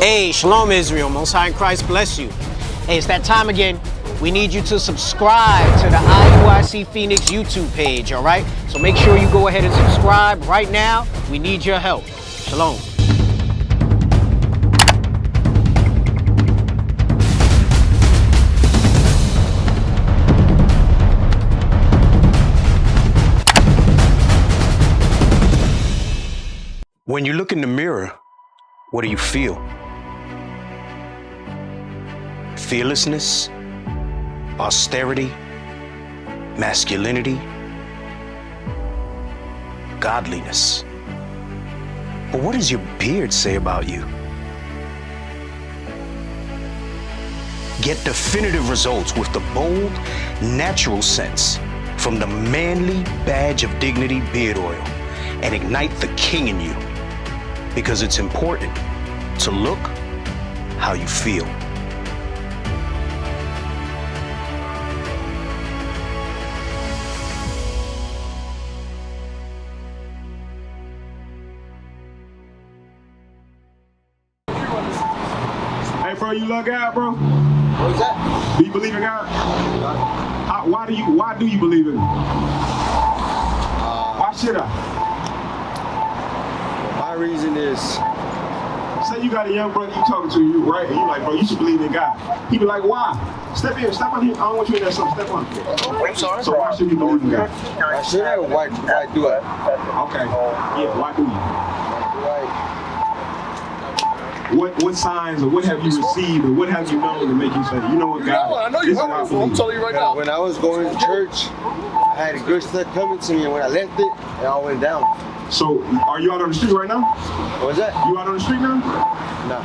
Hey, Shalom Israel, Most High in Christ bless you. Hey, it's that time again. We need you to subscribe to the IUIC Phoenix YouTube page, all right? So make sure you go ahead and subscribe right now. We need your help. Shalom. When you look in the mirror, what do you feel? Fearlessness, austerity, masculinity, godliness. But what does your beard say about you? Get definitive results with the bold, natural sense from the manly badge of dignity beard oil and ignite the king in you, because it's important to look how you feel. Hey, bro, you love God, bro? What was that? Do you believe in God? Why do you believe in Him? Why should I? My reason is, Say you got a young brother you talking to, you right, and you like, bro, you should believe in God. He be like, why? Step on here. I don't want you in there, so step on. I'm sorry. So why should you believe in God? Why should I? Why do I? Okay. Yeah, why do you? What signs or what have you received or what have you known to make you say, you know what, God? I know you heard it before. I'm telling you right now. When I was going to church, I had a good stuff coming to me, and when I left it, it all went down. So, are you out on the street right now? What was that? You out on the street now? No.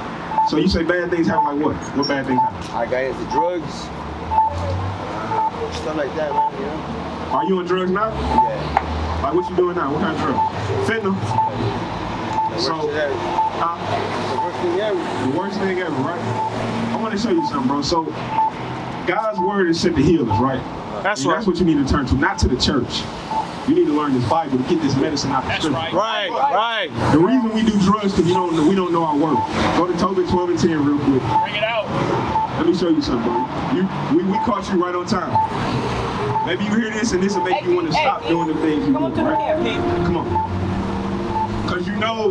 So you say bad things happen like what? What bad things happen? I got into drugs, stuff like that, man, you know? Are you on drugs now? Yeah. Like what you doing now? What kind of drugs? Fentanyl? The worst thing ever. The worst thing ever, right? I want to show you something, bro. So, God's word is sent to heal us, right? That's right. That's what you need to turn to, not to the church. You need to learn this Bible to get this medicine out the scripture. Right. The reason we do drugs is because we don't know our word. Go to Tobit 12 and 10 real quick. Bring it out. Let me show you something, bro. We caught you right on time. Maybe you hear this and this will make you want to stop doing the things you do, right? Come on. Because you know,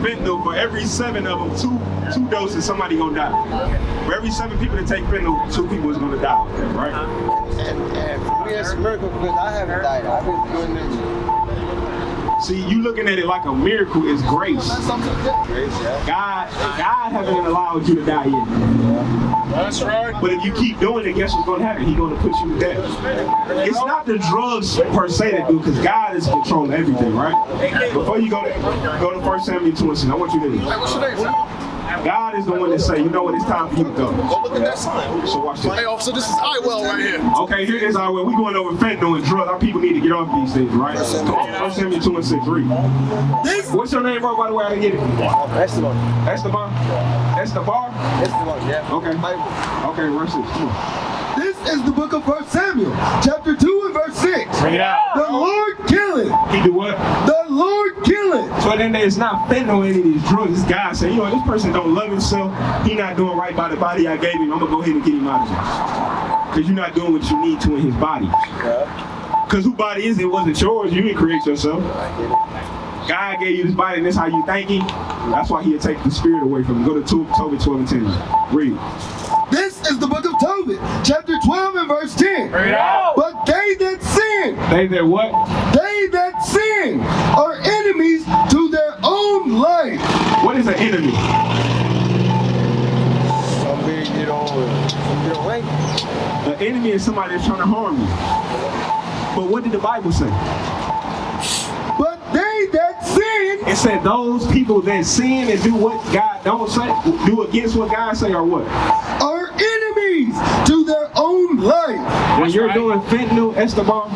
fentanyl, for every 7 of them, two doses, somebody gonna die. For every 7 people that take fentanyl, 2 people is gonna die, right? And for me, that's a miracle because I haven't died. I've been doing this. See, you looking at it like a miracle is grace. Grace, yeah. God haven't allowed you to die yet. That's right. But if you keep doing it, guess what's going to happen? He's going to put you to death. It's not the drugs per se that do, because God is controlling everything, right? Before you go to 1 Samuel 2 and 6, I want you to Hey, what's your name, sir? God is the one that say, you know what, it's time for you to go. Go look at that sign. So watch this. Hey, officer, this is Iwell right here. Okay, here it is. We going over fentanyl and drugs. Our people need to get off these things, right? 1 Samuel 2 and 6, read. What's your name, bro, by the way? I didn't get it. Esteban. Esteban? Esteban? Esteban, yeah. Okay. Okay, verse 6. Come on. This is the book of 1 Samuel, chapter 2 and verse 6. Bring it out. The Lord killeth. He do what? The Lord killeth. So then it's not fentanyl in any of these drugs. This guy saying, this person don't love himself. He not doing right by the body I gave him. I'm going to go ahead and get him out of here. Because you're not doing what you need to in his body. Because whose body is it? It wasn't yours. You didn't create yourself. God gave you this body and this how you thinking. That's why he'll take the spirit away from you. Go to Tobit 12 and 10. Read. This is the book of Tobit, chapter 12 and verse 10. Bring it out. But they that sin, They that what? they that sin are enemies to their own life. What is an enemy? Somebody you don't like. An enemy is somebody that's trying to harm you. But what did the Bible say? But they that sin, It said those people that sin and do what God don't say, do against what God say, or what? are enemies to their own life. When you're doing fentanyl, Esteban,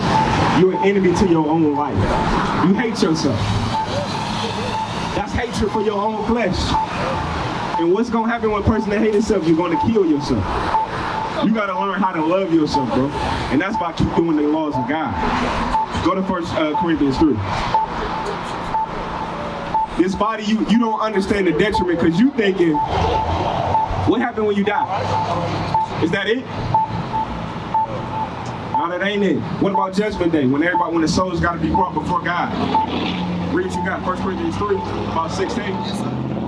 you're an enemy to your own life. You hate yourself. That's hatred for your own flesh. And what's going to happen when a person that hates himself, you're going to kill yourself. You got to learn how to love yourself, bro. And that's by keep doing the laws of God. Go to 1 Corinthians 3. This body, you don't understand the detriment because you thinking, what happened when you die? Is that it? No, that ain't it. What about Judgment Day? When the souls got to be brought before God? Read what you got. 1 Corinthians 3, about 16.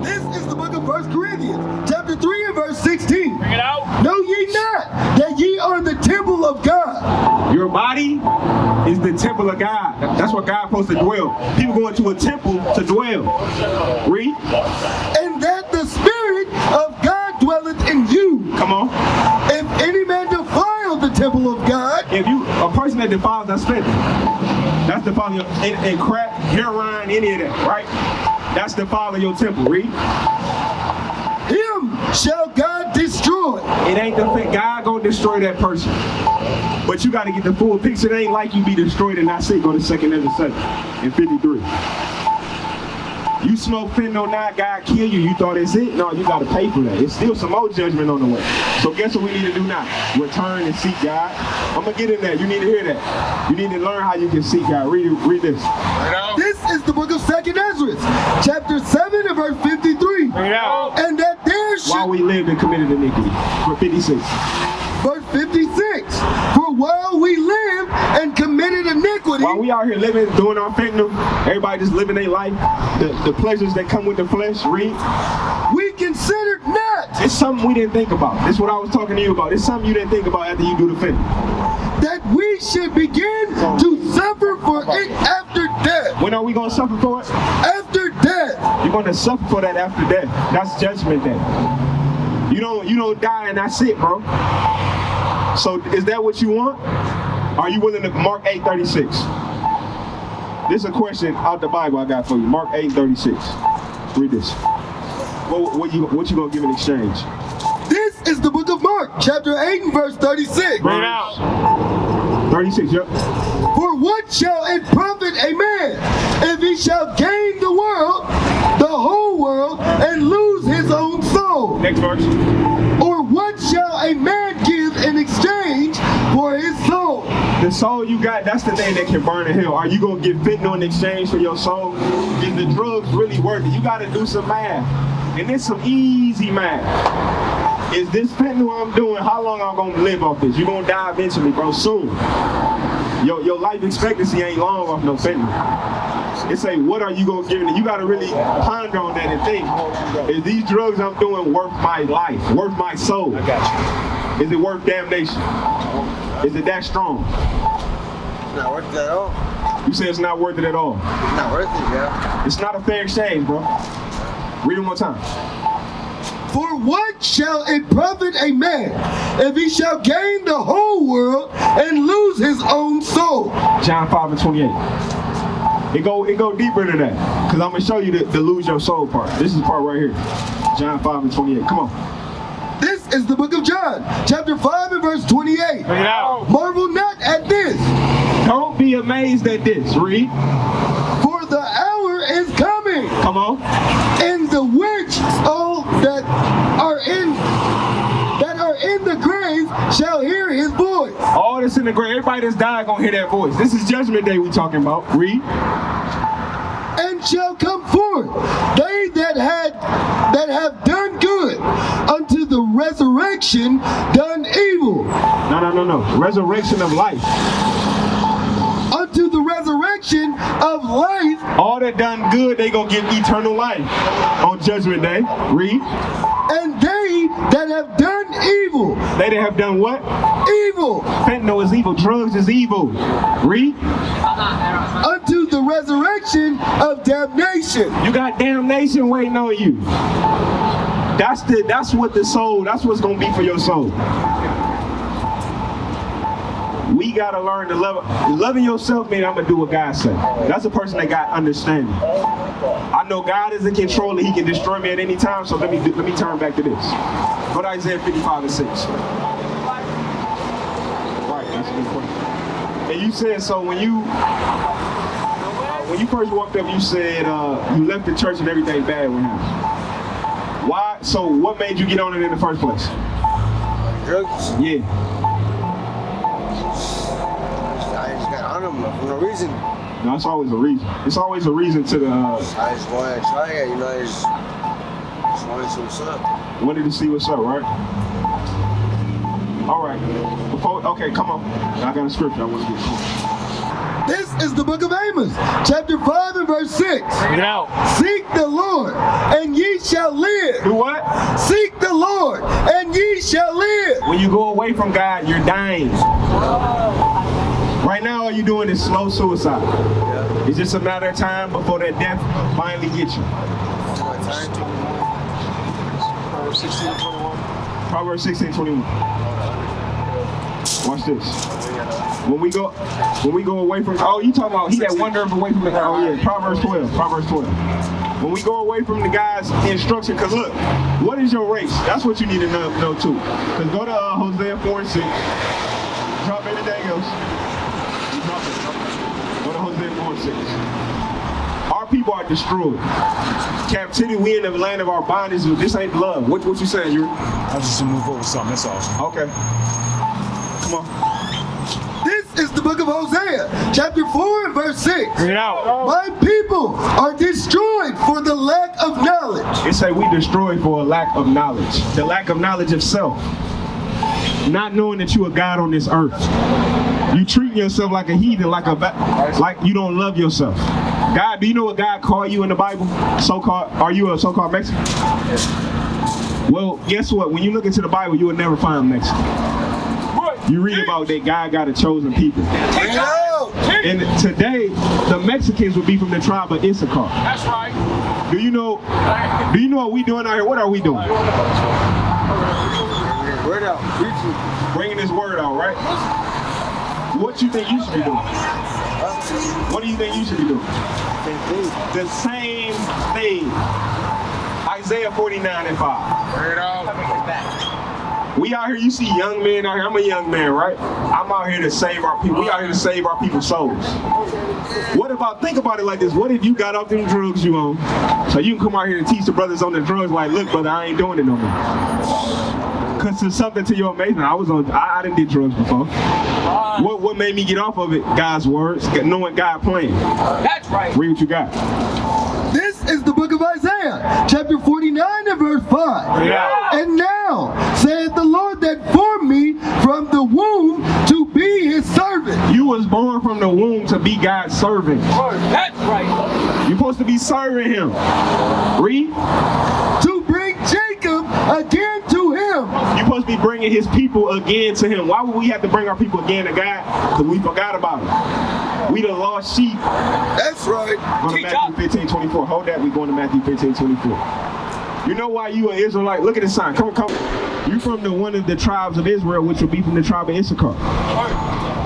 This is the book of 1 Corinthians, chapter 3 and verse 16. Bring it out. Know ye not that ye are the temple of God? Your body is the temple of God. That's where God's supposed to dwell. People go into a temple to dwell. Read. And that the Spirit of God dwelleth in you. Come on. If any man defile the temple of God, If a person that defiles that spending, that's defiling and crack, heroin, any of that, right? That's defiling your temple. Read. him shall God destroy. It ain't the thing. God gonna destroy that person. But you gotta get the full picture. It ain't like you be destroyed and not see. Go to 2nd Ezra 7 and 53. You smoke fentanyl now, God kill you. You thought it's it? No, you gotta pay for that. It's still some more judgment on the way. So guess what we need to do now? Return and seek God. I'm gonna get in there. You need to hear that. You need to learn how you can seek God. Read this. Bring it out. This is the book of 2nd Ezra, chapter 7 and verse 53. Bring it out. And that there should, While we lived and committed iniquity. For 56. verse 56, for while we lived and committed iniquity, While we out here living, doing our fentanyl, everybody just living their life, the pleasures that come with the flesh, read. we considered not It's something we didn't think about. This is what I was talking to you about. It's something you didn't think about after you do the fentanyl. that we should begin to suffer for it after death. When are we gonna suffer for it? After death. You're gonna suffer for that after death. That's Judgment Day. You don't die and that's it, bro. So is that what you want? Are you willing to Mark 8:36? This is a question out the Bible I got for you. Mark 8:36. Read this. What you gonna give in exchange? This is the book of Mark, chapter 8 and verse 36. Bring it out. 36, yep. For what shall it profit a man if he shall gain the world, the whole world, and lose his own soul? Next verse. Or what shall a man give in exchange for his soul? The soul you got, that's the thing that can burn in hell. Are you gonna get fentanyl in exchange for your soul? Is the drugs really worth it? You gotta do some math. And it's some easy math. Is this fentanyl I'm doing, how long I'm gonna live off this? You're gonna die eventually, bro, soon. Your life expectancy ain't long off no fentanyl. It's like, what are you gonna give it? You gotta really ponder on that and think, is these drugs I'm doing worth my life, worth my soul? I got you. Is it worth damnation? Is it that strong? It's not worth it at all. You say it's not worth it at all. It's not worth it, yeah. It's not a fair exchange, bro. Read it one more time. For what shall it profit a man if he shall gain the whole world and lose his own soul? John 5 and 28. It go deeper than that. Because I'm going to show you the lose your soul part. This is the part right here. John 5 and 28. Come on. This is the book of John, chapter 5 and verse 28. Bring it out. Marvel not at this, Don't be amazed at this. Read. for the hour is coming, Come on. in the which all that are in the grave shall hear his voice. All that's in the grave, everybody that's died gonna hear that voice. This is Judgment Day we talking about. Read. And shall come forth they that have done good unto the resurrection done evil. No. Resurrection of life. Unto the resurrection of life. All that done good, they gonna get eternal life on Judgment Day. Read. And they that have done evil. They that have done what? Evil. Fentanyl is evil. Drugs is evil. Read. Unto the resurrection of damnation. You got damnation waiting on you. That's what the soul, that's what's gonna be for your soul. We gotta learn to love. Loving yourself means I'm gonna do what God said. That's a person that got understanding. I know God is in control and He can destroy me at any time. So let me turn back to this. Go to Isaiah 55 and 6. Right, that's a good question. And you said so when you first walked up, you said you left the church and everything bad went happened. Why? So what made you get on it in the first place? Drugs. Yeah. I just got on them for no reason. No, it's always a reason. It's always a reason to the. I just wanted to try it, you know. I just wanted to see what's up. Wanted to see what's up, right? All right. Okay, come on. I got a scripture I want to get. This is the book of Amos, chapter 5 and verse 6. Bring it out. Seek the Lord, and ye shall live. Do what? Seek the Lord, and ye shall live. When you go away from God, you're dying. Right now, all you're doing is slow suicide. Yeah. It's just a matter of time before that death finally gets you. Proverbs 16:21. Watch this. When we go away from, oh, you talking about he that wandereth away from the, oh yeah, Proverbs 12. When we go away from the God's instruction, because look, what is your race? That's what you need to know too. Because go to Hosea 4 and 6. Drop anything else. Drop it. Go to Hosea 4 and 6. Our people are destroyed. Captivity, we in the land of our bondage. This ain't love. What you saying, Yuri? I was just to move over something, that's all. Okay. Come on. This is the book of Hosea, chapter 4 and verse 6. Bring it out. My people are destroyed for the lack of knowledge. It say we destroyed for a lack of knowledge. The lack of knowledge of self. Not knowing that you are God on this earth. You treat yourself like a heathen, like you don't love yourself. God, do you know what God called you in the Bible? Are you a so-called Mexican? Well, guess what? When you look into the Bible, you will never find Mexican. You read about that God got a chosen people. And today, the Mexicans would be from the tribe of Issachar. That's right. Do you know what we doing out here? What are we doing? Word out, preaching. Bringing this word out, right? What you think you should be doing? What do you think you should be doing? The same thing. Isaiah 49 and 5. Bring it out. We out here, you see young men out here. I'm a young man, right? I'm out here to save our people. We out here to save our people's souls. Think about it like this. What if you got off them drugs you on? So you can come out here and teach the brothers on the drugs like, look, brother, I ain't doing it no more. Because it's something to your amazement. I didn't do drugs before. What made me get off of it? God's words, knowing God plan. That's right. Read what you got. This is the book of Isaiah, chapter 49 and verse 5. Yeah. And now saith the Lord that formed me from the womb to be his servant. You was born from the womb to be God's servant. That's right. You're supposed to be serving him. Read. To bring Jacob again to him. You're supposed to be bringing his people again to him. Why would we have to bring our people again to God? Because we forgot about him. We the lost sheep. That's right. Go to Matthew 15:24. Hold that. We going to Matthew 15:24. You know why you an Israelite? Look at the sign. Come. You from one of the tribes of Israel, which will be from the tribe of Issachar.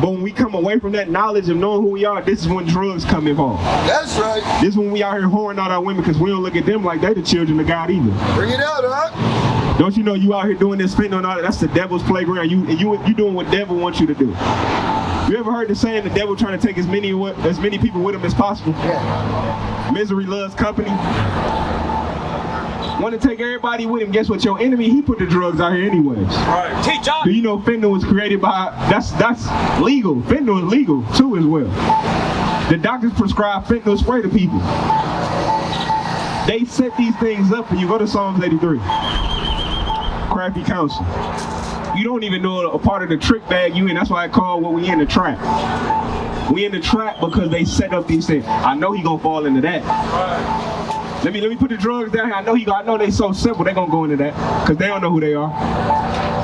But when we come away from that knowledge of knowing who we are, this is when drugs come involved. That's right. This is when we out here whoring out our women because we don't look at them like they the children of God either. Bring it out, huh? Don't you know you out here doing this, fentanyl and all that? That's the devil's playground. You doing what devil wants you to do. You ever heard the saying the devil trying to take as many people with him as possible? Yeah. Misery loves company. Want to take everybody with him? Guess what? Your enemy, he put the drugs out here anyways. Right. Teach up. Do you know fentanyl was created by? That's legal. Fentanyl is legal too as well. The doctors prescribe fentanyl spray to people. They set these things up for you. Go to Psalms 83. Crafty counsel. You don't even know a part of the trick bag you in. That's why I call what we in the trap. We in the trap because they set up these things. I know he gonna fall into that. Let me put the drugs down here. I know they so simple. They gonna go into that because they don't know who they are.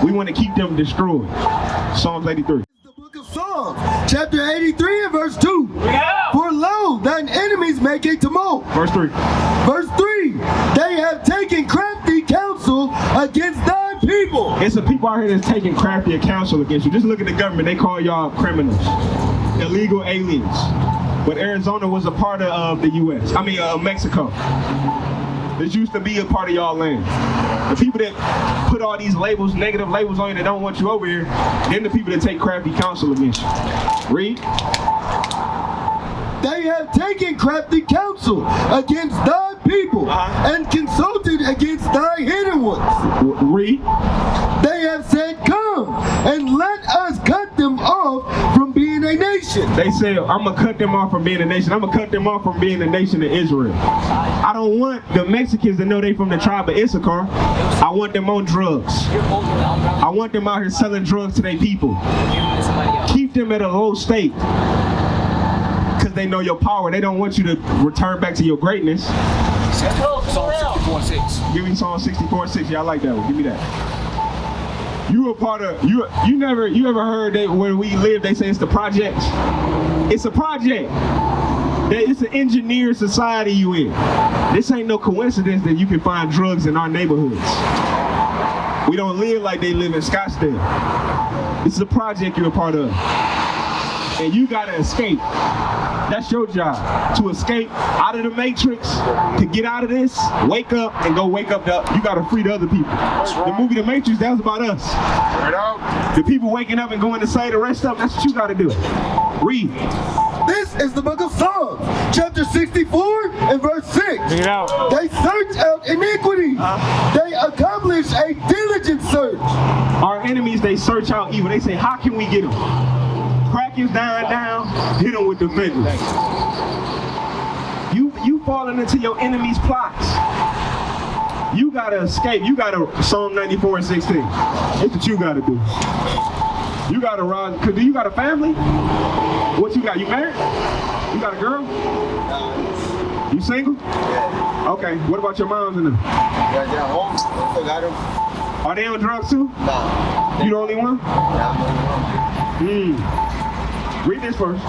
We want to keep them destroyed. Psalms 83. The book of Psalms, chapter 83 and verse 2. Yeah. For lo, thine enemies make a tumult. Verse 3. Verse 3. They have taken crafty counsel against thy people. It's the people out here that's taking crafty counsel against you. Just look at the government. They call y'all criminals, illegal aliens. But Arizona was a part of the U.S. Mexico. This used to be a part of y'all land. The people that put all these labels, negative labels on you that don't want you over here, then the people that take crafty counsel against you. Read. They have taken crafty counsel against thy people and consulted against thy hidden ones. Read. They have said, come and let us cut them off from being a nation. They said, I'm going to cut them off from being a nation. I'm going to cut them off from being a nation of Israel. I don't want the Mexicans to know they from the tribe of Issachar. I want them on drugs. I want them out here selling drugs to their people. Keep them at a low state. Because they know your power. They don't want you to return back to your greatness. Psalm 64:6. Give me Psalm 64:6. Yeah, I like that one. Give me that. You a part of you ever heard that where we live they say it's the projects? It's a project. It's an engineered society you in. This ain't no coincidence that you can find drugs in our neighborhoods. We don't live like they live in Scottsdale. This is a project you're a part of. And you gotta escape. That's your job, to escape out of the matrix, to get out of this, wake up, and go wake up. You gotta free the other people. The movie The Matrix, that was about us. The people waking up and going to say the rest of them, that's what you gotta do. Read. This is the book of Psalms, chapter 64 and verse 6. Bring it out. They search out iniquity. They accomplish a diligent search. Our enemies, they search out evil. They say, how can we get them? Crack his down, hit him with the fentanyl. You falling into your enemy's plots. You gotta escape. You gotta Psalm 94:16. That's what you gotta do. You gotta rise. Cause do you got a family? What you got? You married? You got a girl? You single? Okay. What about your moms and them? Yeah, they're home. Still got them. Are they on drugs too? Nah. You the only one? Yeah. Read this first.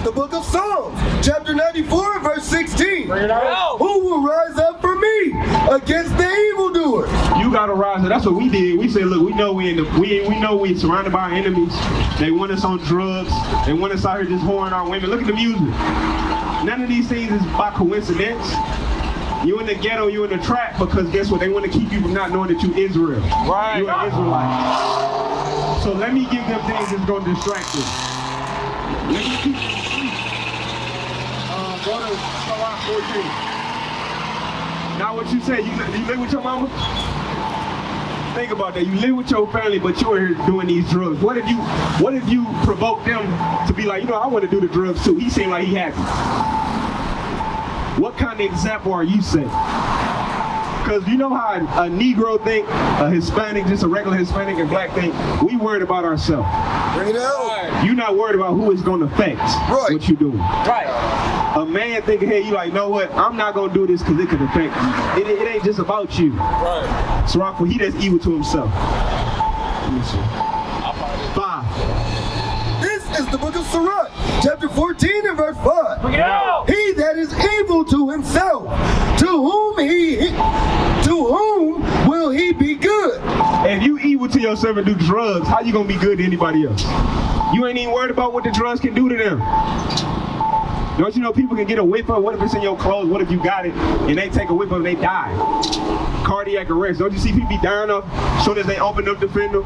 The book of Psalms, chapter 94, verse 16. Bring it out. Who will rise up for me against the evildoers? You gotta rise up. That's what we did. We said, look, we know we know we surrounded by our enemies. They want us on drugs. They want us out here just whoring our women. Look at the music. None of these things is by coincidence. You in the ghetto, you in the trap because guess what? They want to keep you from not knowing that you Israel. Right. You're an Israelite. So let me give them things that's gonna distract you. Let me keep go to Psalm 14. Now what you say, you live with your mama? Think about that. You live with your family, but you're here doing these drugs. What if you provoke them to be like, you know, I want to do the drugs too. He seemed like he happy. What kind of example are you setting? Because you know how a Negro think, a Hispanic, just a regular Hispanic and black think, we worried about ourselves. Bring it out. You're not worried about who it's going to affect what you're doing. Right. A man thinking, hey, you like, know what? I'm not going to do this because it could affect you. It ain't just about you. Right. So he does evil to himself. Let me see. 5. This is the book of Sirach, chapter 14 and verse 5. Bring it out. He that is evil to himself, to whom will he be good? If you evil to yourself and do drugs, how you gonna be good to anybody else? You ain't even worried about what the drugs can do to them. Don't you know people can get a whiff of? What if it's in your clothes? What if you got it and they take a whiff of it and they die? Cardiac arrest. Don't you see people be dying up as soon as they open up the fentanyl?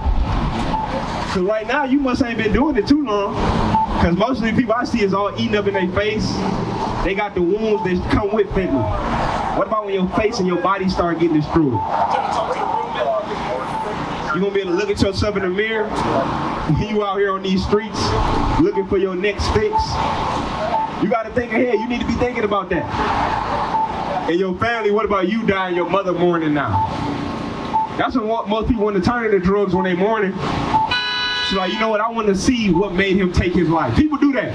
Cause right now you must ain't been doing it too long. Cause most of the people I see is all eating up in their face. They got the wounds that come with fentanyl. What about when your face and your body start getting destroyed? You gonna be able to look at yourself in the mirror when you out here on these streets looking for your next fix? You gotta think ahead. You need to be thinking about that. And your family, what about you dying, your mother mourning now? That's what most people want to turn to drugs when they mourning. She's like, you know what, I want to see what made him take his life. People do that.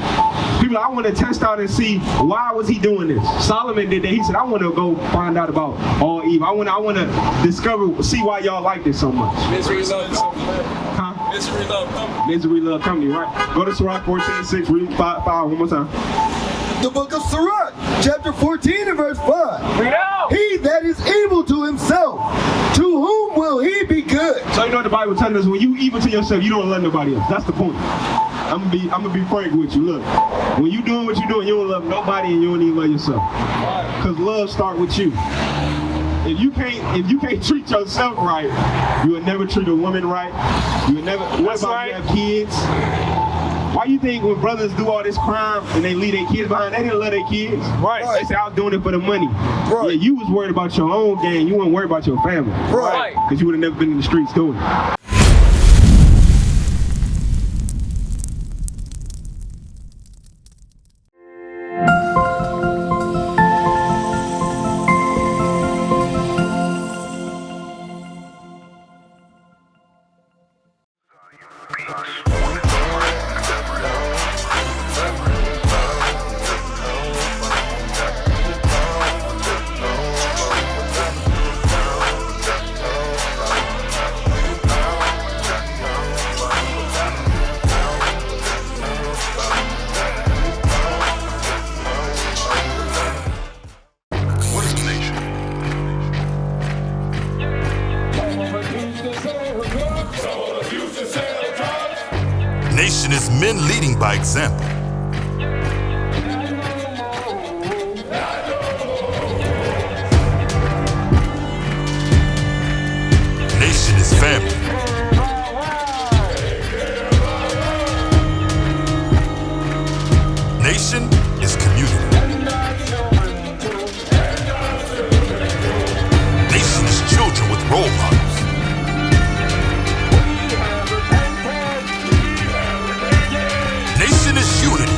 People like, I want to test out and see why was he doing this. Solomon did that. He said, I want to go find out about all evil. I want to discover, see why y'all like this so much. Misery love company. Huh? Misery love company. Misery love company, right? Go to Sirach 14:6, read 5 one more time. The book of Sirach, chapter 14 and verse 5. Bring it out. He that is evil to himself, to whom will he be good? So you know what the Bible tells us, when you evil to yourself, you don't love nobody else. That's the point. I'm gonna be frank with you. Look, when you doing what you're doing, you don't love nobody and you don't even love yourself. Cause love start with you. If you can't treat yourself right, you will never treat a woman right. You will never. What about you have kids? Why you think when brothers do all this crime and they leave their kids behind, they didn't love their kids? Right. They say, I was doing it for the money. Right. Yeah, you was worried about your own gain. You weren't worried about your family. Right. Because you would have never been in the streets doing it. is men leading by example. Nation is family. Nation is community. Nation is children with role models. Nation is unity.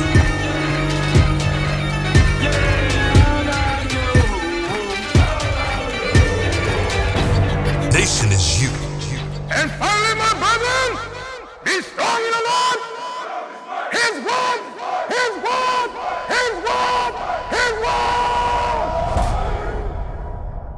Nation is you. And finally, my brethren, be strong.